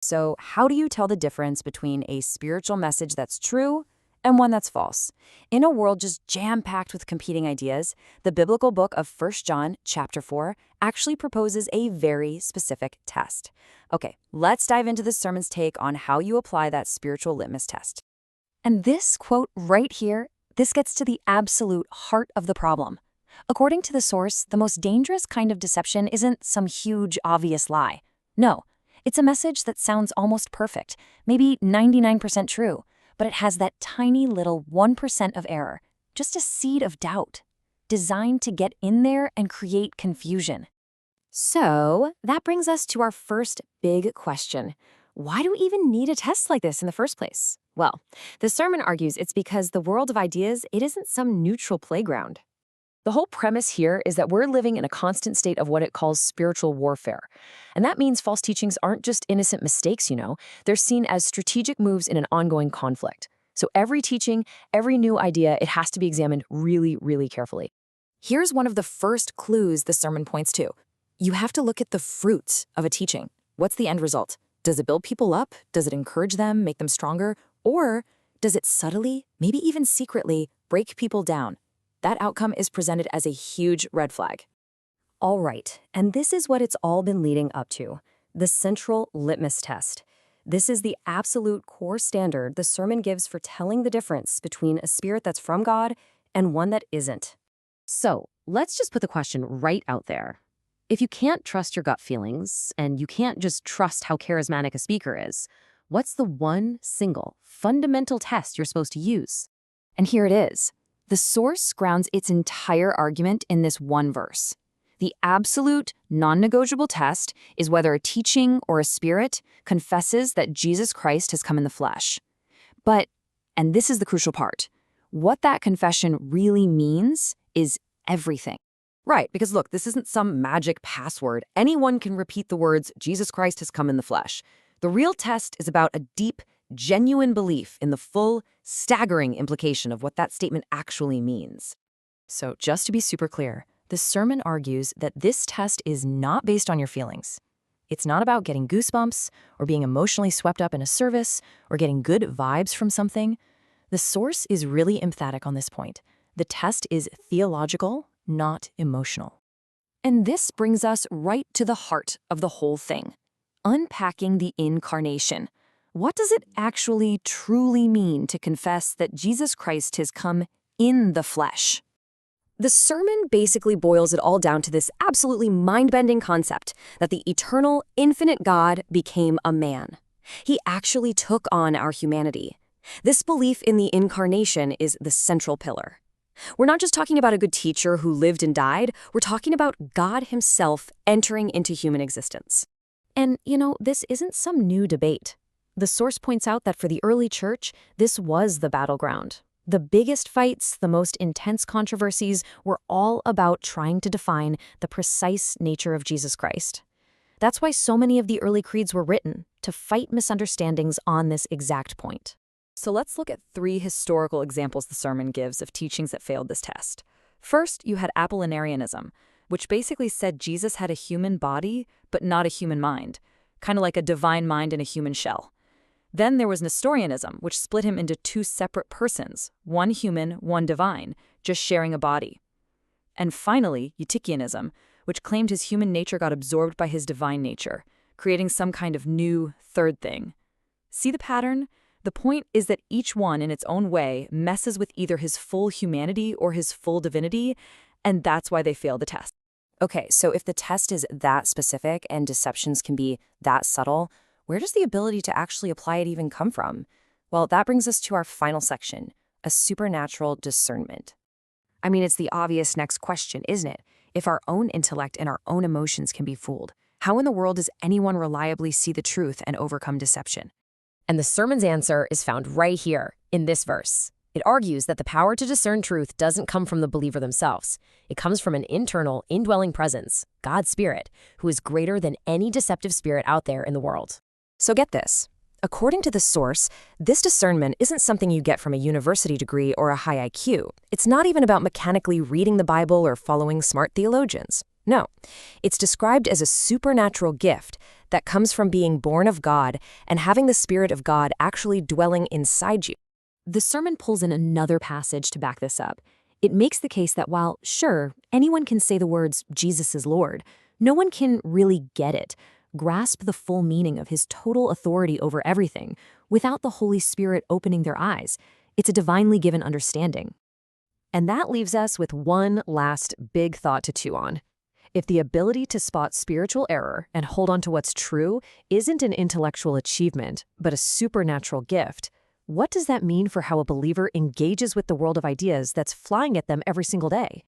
So, how do you tell the difference between a spiritual message that's true and one that's false? In a world just jam-packed with competing ideas, the biblical book of 1 John chapter 4 actually proposes a very specific test. Okay, let's dive into this sermon's take on how you apply that spiritual litmus test. And this quote right here, this gets to the absolute heart of the problem. According to the source, the most dangerous kind of deception isn't some huge, obvious lie. No, it's a message that sounds almost perfect, maybe 99% true, but it has that tiny little 1% of error, just a seed of doubt, designed to get in there and create confusion. So, that brings us to our first big question. Why do we even need a test like this in the first place? Well, the sermon argues it's because the world of ideas, it isn't some neutral playground. The whole premise here is that we're living in a constant state of what it calls spiritual warfare. And that means false teachings aren't just innocent mistakes, They're seen as strategic moves in an ongoing conflict. So every teaching, every new idea, it has to be examined really, really carefully. Here's one of the first clues the sermon points to. You have to look at the fruits of a teaching. What's the end result? Does it build people up? Does it encourage them, make them stronger? Or does it subtly, maybe even secretly, break people down? That outcome is presented as a huge red flag. All right, and this is what it's all been leading up to, the central litmus test. This is the absolute core standard the sermon gives for telling the difference between a spirit that's from God and one that isn't. So, let's just put the question right out there. If you can't trust your gut feelings, and you can't just trust how charismatic a speaker is, what's the one single, fundamental test you're supposed to use? And here it is. The source grounds its entire argument in this one verse. The absolute, non-negotiable test is whether a teaching or a spirit confesses that Jesus Christ has come in the flesh. But, and this is the crucial part, what that confession really means is everything. Right, because look, this isn't some magic password. Anyone can repeat the words, Jesus Christ has come in the flesh. The real test is about a deep, genuine belief in the full, staggering implication of what that statement actually means. So just to be super clear, the sermon argues that this test is not based on your feelings. It's not about getting goosebumps or being emotionally swept up in a service or getting good vibes from something. The source is really emphatic on this point. The test is theological, not emotional. And this brings us right to the heart of the whole thing, unpacking the incarnation. What does it actually truly mean to confess that Jesus Christ has come in the flesh? The sermon basically boils it all down to this absolutely mind-bending concept that the eternal, infinite God became a man. He actually took on our humanity. This belief in the incarnation is the central pillar. We're not just talking about a good teacher who lived and died, we're talking about God himself entering into human existence. And, this isn't some new debate. The source points out that for the early church, this was the battleground. The biggest fights, the most intense controversies were all about trying to define the precise nature of Jesus Christ. That's why so many of the early creeds were written, to fight misunderstandings on this exact point. So let's look at 3 historical examples the sermon gives of teachings that failed this test. First, you had Apollinarianism, which basically said Jesus had a human body, but not a human mind, kind of like a divine mind in a human shell. Then there was Nestorianism, which split him into 2 separate persons, one human, one divine, just sharing a body. And finally, Eutychianism, which claimed his human nature got absorbed by his divine nature, creating some kind of new third thing. See the pattern? The point is that each one in its own way messes with either his full humanity or his full divinity, and that's why they fail the test. Okay, so if the test is that specific and deceptions can be that subtle, where does the ability to actually apply it even come from? Well, that brings us to our final section, a supernatural discernment. I mean, it's the obvious next question, isn't it? If our own intellect and our own emotions can be fooled, how in the world does anyone reliably see the truth and overcome deception? And the sermon's answer is found right here, in this verse. It argues that the power to discern truth doesn't come from the believer themselves. It comes from an internal, indwelling presence, God's Spirit, who is greater than any deceptive spirit out there in the world. So get this. According to the source, this discernment isn't something you get from a university degree or a high IQ. It's not even about mechanically reading the Bible or following smart theologians. No, it's described as a supernatural gift that comes from being born of God and having the Spirit of God actually dwelling inside you. The sermon pulls in another passage to back this up. It makes the case that while, sure, anyone can say the words, Jesus is Lord, no one can really get it, grasp the full meaning of his total authority over everything, without the Holy Spirit opening their eyes. It's a divinely given understanding. And that leaves us with one last big thought to chew on. If the ability to spot spiritual error and hold on to what's true isn't an intellectual achievement, but a supernatural gift, what does that mean for how a believer engages with the world of ideas that's flying at them every single day?